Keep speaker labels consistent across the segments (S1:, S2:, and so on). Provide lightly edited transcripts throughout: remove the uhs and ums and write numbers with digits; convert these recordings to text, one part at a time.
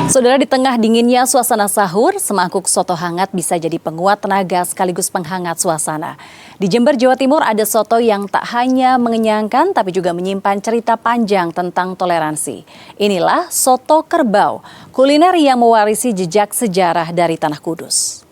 S1: Saudara, di tengah dinginnya suasana sahur, semangkuk soto hangat bisa jadi penguat tenaga sekaligus penghangat suasana. Di Jember, Jawa Timur ada soto yang tak hanya mengenyangkan tapi juga menyimpan cerita panjang tentang toleransi. Inilah soto kerbau, kuliner yang mewarisi jejak sejarah dari Tanah Kudus.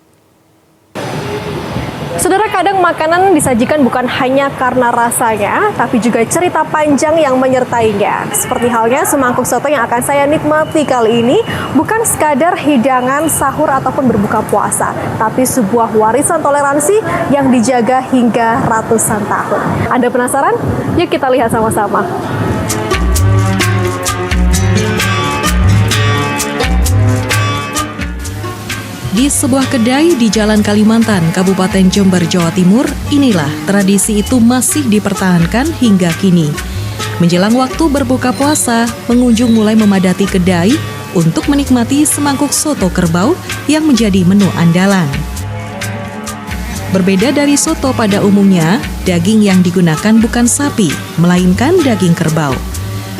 S2: Saudara, kadang makanan disajikan bukan hanya karena rasanya, tapi juga cerita panjang yang menyertainya. Seperti halnya semangkuk soto yang akan saya nikmati kali ini, bukan sekadar hidangan sahur ataupun berbuka puasa, tapi sebuah warisan toleransi yang dijaga hingga ratusan tahun. Anda penasaran? Yuk kita lihat sama-sama.
S3: Di sebuah kedai di Jalan Kalimantan, Kabupaten Jember, Jawa Timur, inilah tradisi itu masih dipertahankan hingga kini. Menjelang waktu berbuka puasa, pengunjung mulai memadati kedai untuk menikmati semangkuk soto kerbau yang menjadi menu andalan. Berbeda dari soto pada umumnya, daging yang digunakan bukan sapi, melainkan daging kerbau.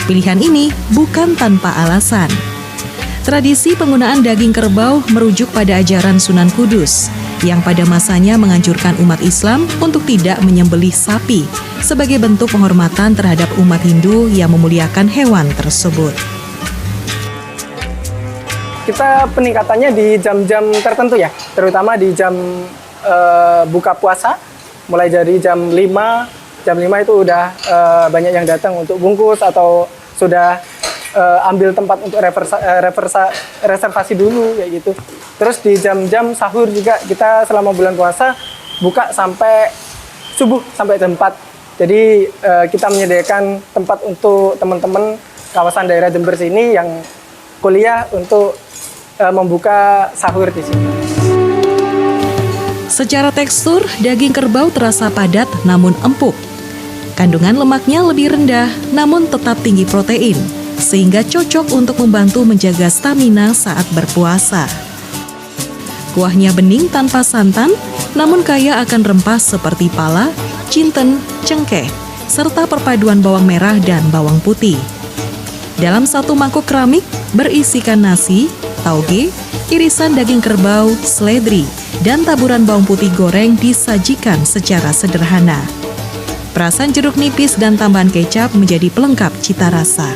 S3: Pilihan ini bukan tanpa alasan. Tradisi penggunaan daging kerbau merujuk pada ajaran Sunan Kudus yang pada masanya menganjurkan umat Islam untuk tidak menyembelih sapi sebagai bentuk penghormatan terhadap umat Hindu yang memuliakan hewan tersebut.
S4: Kita peningkatannya di jam-jam tertentu ya, terutama di jam buka puasa, mulai dari jam 5 itu udah banyak yang datang untuk bungkus atau sudah ambil tempat untuk reservasi dulu kayak gitu. Terus di jam-jam sahur juga kita selama bulan puasa buka sampai subuh sampai jam 4. Jadi kita menyediakan tempat untuk teman-teman kawasan daerah Jember sini yang kuliah untuk membuka sahur di sini.
S3: Secara tekstur, daging kerbau terasa padat namun empuk. Kandungan lemaknya lebih rendah namun tetap tinggi protein, sehingga cocok untuk membantu menjaga stamina saat berpuasa. Kuahnya bening tanpa santan, namun kaya akan rempah seperti pala, jinten, cengkeh, serta perpaduan bawang merah dan bawang putih. Dalam satu mangkuk keramik berisikan nasi, tauge, irisan daging kerbau, seledri, dan taburan bawang putih goreng disajikan secara sederhana. Perasan jeruk nipis dan tambahan kecap menjadi pelengkap cita rasa.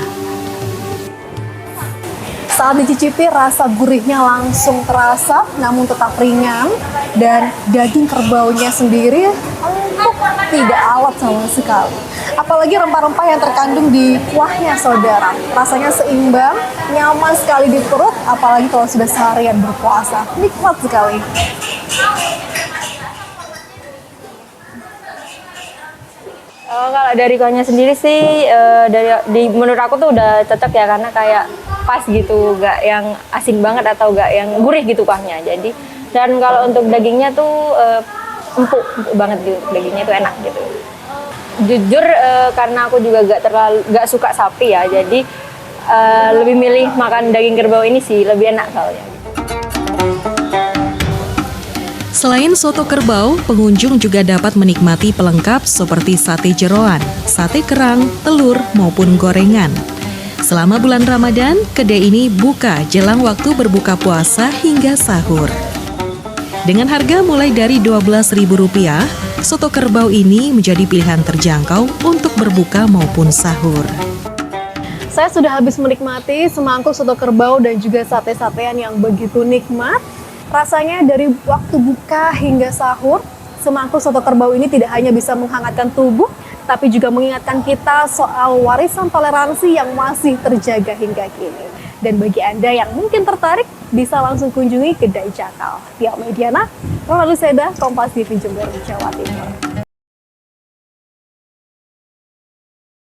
S2: Saat dicicipi, rasa gurihnya langsung terasa, namun tetap ringan. Dan daging kerbaunya sendiri empuk, tidak alot sama sekali. Apalagi rempah-rempah yang terkandung di kuahnya, saudara. Rasanya seimbang, nyaman sekali di perut, apalagi kalau sudah seharian berpuasa. Nikmat sekali.
S5: Kalau dari kuahnya sendiri sih, menurut aku tuh udah cocok ya, karena kayak pas gitu, gak yang asin banget atau gak yang gurih gitu kuahnya. Jadi, dan kalau untuk dagingnya tuh empuk banget gitu, dagingnya tuh enak gitu. Jujur karena aku juga gak suka sapi ya, jadi lebih milih makan daging kerbau ini sih, lebih enak soalnya.
S3: Selain soto kerbau, pengunjung juga dapat menikmati pelengkap seperti sate jeroan, sate kerang, telur, maupun gorengan. Selama bulan Ramadan, kedai ini buka jelang waktu berbuka puasa hingga sahur. Dengan harga mulai dari Rp12.000, soto kerbau ini menjadi pilihan terjangkau untuk berbuka maupun sahur.
S2: Saya sudah habis menikmati semangkuk soto kerbau dan juga sate-satean yang begitu nikmat. Rasanya dari waktu buka hingga sahur, semangkuk soto kerbau ini tidak hanya bisa menghangatkan tubuh, tapi juga mengingatkan kita soal warisan toleransi yang masih terjaga hingga kini. Dan bagi Anda yang mungkin tertarik, bisa langsung kunjungi kedai Cakal. Tia Mediana, Romalu Seda, Kompas TV Jember, Jawa Timur.